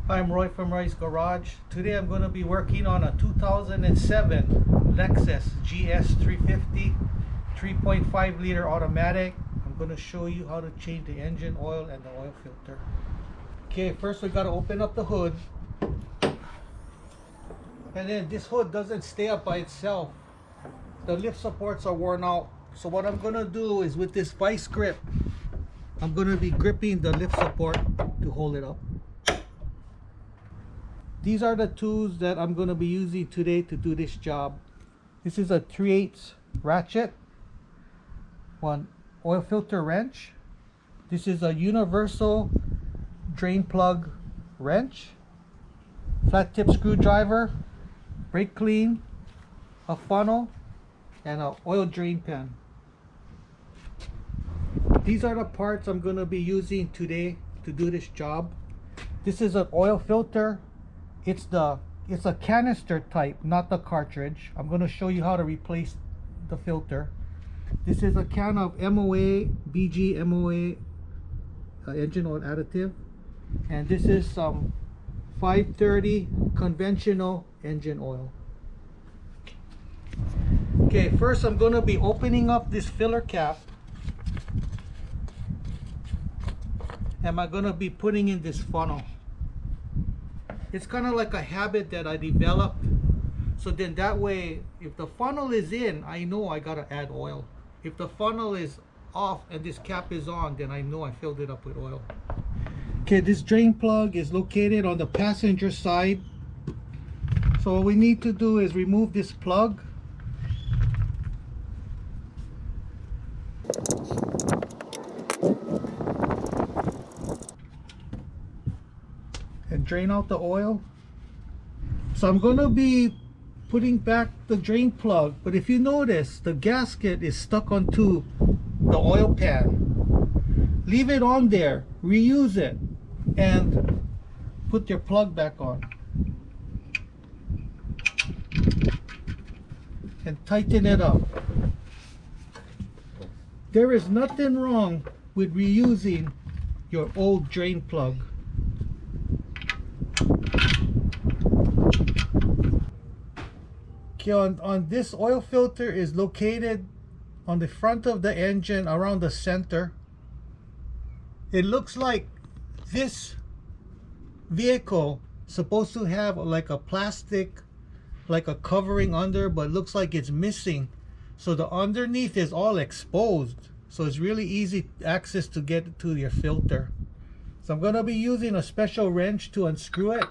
Hi, I'm Roy from Roy's Garage. Today I'm going to be working on a 2007 Lexus GS350 3.5 liter automatic. I'm going to show you how to change the engine oil and the oil filter. Okay, first we got to open up the hood. And then this hood doesn't stay up by itself. The lift supports are worn out. So what I'm going to do is with this vice grip, I'm going to be gripping the lift support to hold it up. These are the tools that I'm going to be using today to do this job. This is a 3/8 ratchet, one oil filter wrench. This is a universal drain plug wrench, flat tip screwdriver, brake clean, a funnel, and an oil drain pan. These are the parts I'm going to be using today to do this job. This is an oil filter. It's a canister type, not the cartridge. I'm going to show you how to replace the filter. This is a can of MOA, BG MOA engine oil additive, and this is some 530 conventional engine oil. Okay, first I'm going to be opening up this filler cap, and I'm going to be putting in this funnel. It's kind of like a habit that I developed, so then that way if the funnel is in, I know I gotta add oil. If the funnel is off and this cap is on, then I know I filled it up with oil. Okay, this drain plug is located on the passenger side, so what we need to do is remove this plug. And drain out the oil. So I'm going to be putting back the drain plug, but if you notice, the gasket is stuck onto the oil pan. Leave it on there, reuse it, and put your plug back on. And tighten it up. There is nothing wrong with reusing your old drain plug. Okay, on this oil filter is located on the front of the engine around the center. It looks like this vehicle supposed to have like a plastic, like a covering under, but looks like it's missing. So the underneath is all exposed. So it's really easy access to get to your filter. So I'm going to be using a special wrench to unscrew it.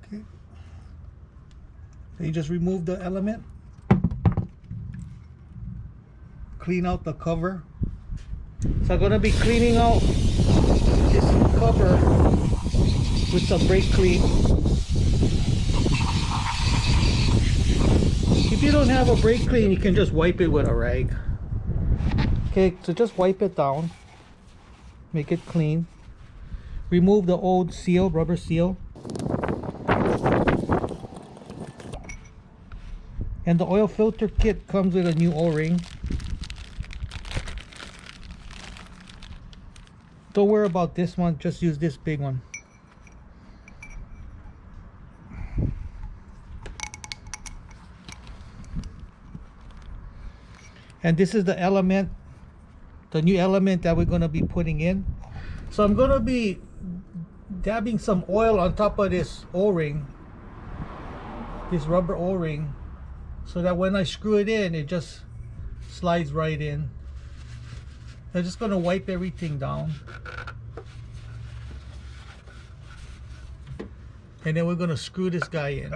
Okay. So you just remove the element, clean out the cover. So I'm going to be cleaning out this cover with some brake clean. If you don't have a brake clean, you can just wipe it with a rag. Okay, so just wipe it down, make it clean, remove the old seal, rubber seal, and the oil filter kit comes with a new O-ring. Don't worry about this one, just use this big one. And this is the element, the new element that we're going to be putting in. So I'm going to be dabbing some oil on top of this O-ring, this rubber O-ring, so that when I screw it in, it just slides right in. I'm just going to wipe everything down. And then we're going to screw this guy in.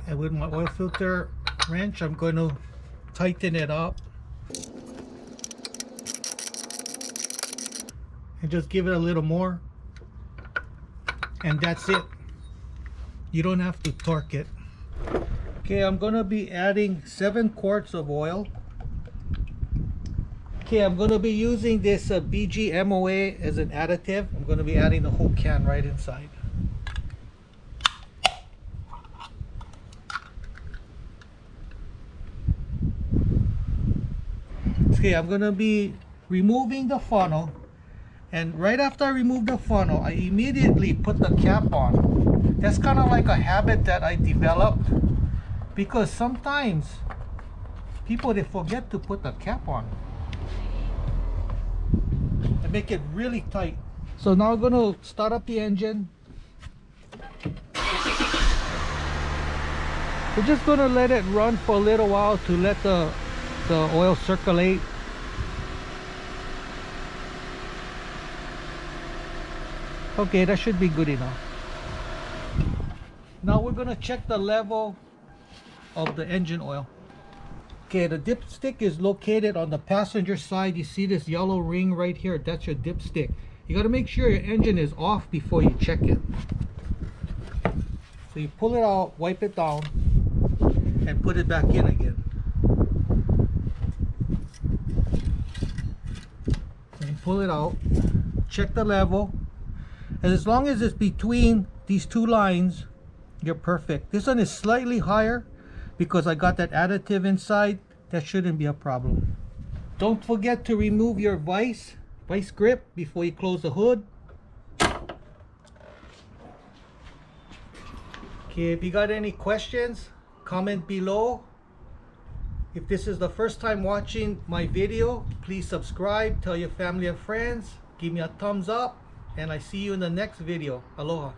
And with my oil filter wrench, I'm going to tighten it up. And just give it a little more. And that's it. You don't have to torque it. Okay, I'm going to be adding 7 quarts of oil. Okay, I'm going to be using this BGMOA as an additive. I'm going to be adding the whole can right inside. Okay, I'm going to be removing the funnel, and right after I remove the funnel, I immediately put the cap on. That's kind of like a habit that I developed, because sometimes people, they forget to put the cap on and make it really tight. So now I'm going to start up the engine. We're just going to let it run for a little while to let the oil circulate. Okay, that should be good enough. Now we're going to check the level of the engine oil. Okay, the dipstick is located on the passenger side. You see this yellow ring right here? That's your dipstick. You got to make sure your engine is off before you check it. So you pull it out, wipe it down, and put it back in again. And you pull it out, check the level, and as long as it's between these two lines, you're perfect. This one is slightly higher because I got that additive inside. That shouldn't be a problem. Don't forget to remove your vice grip before you close the hood. Okay, if you got any questions, comment below. If this is the first time watching my video, please subscribe, tell your family and friends, give me a thumbs up, and I see you in the next video. Aloha.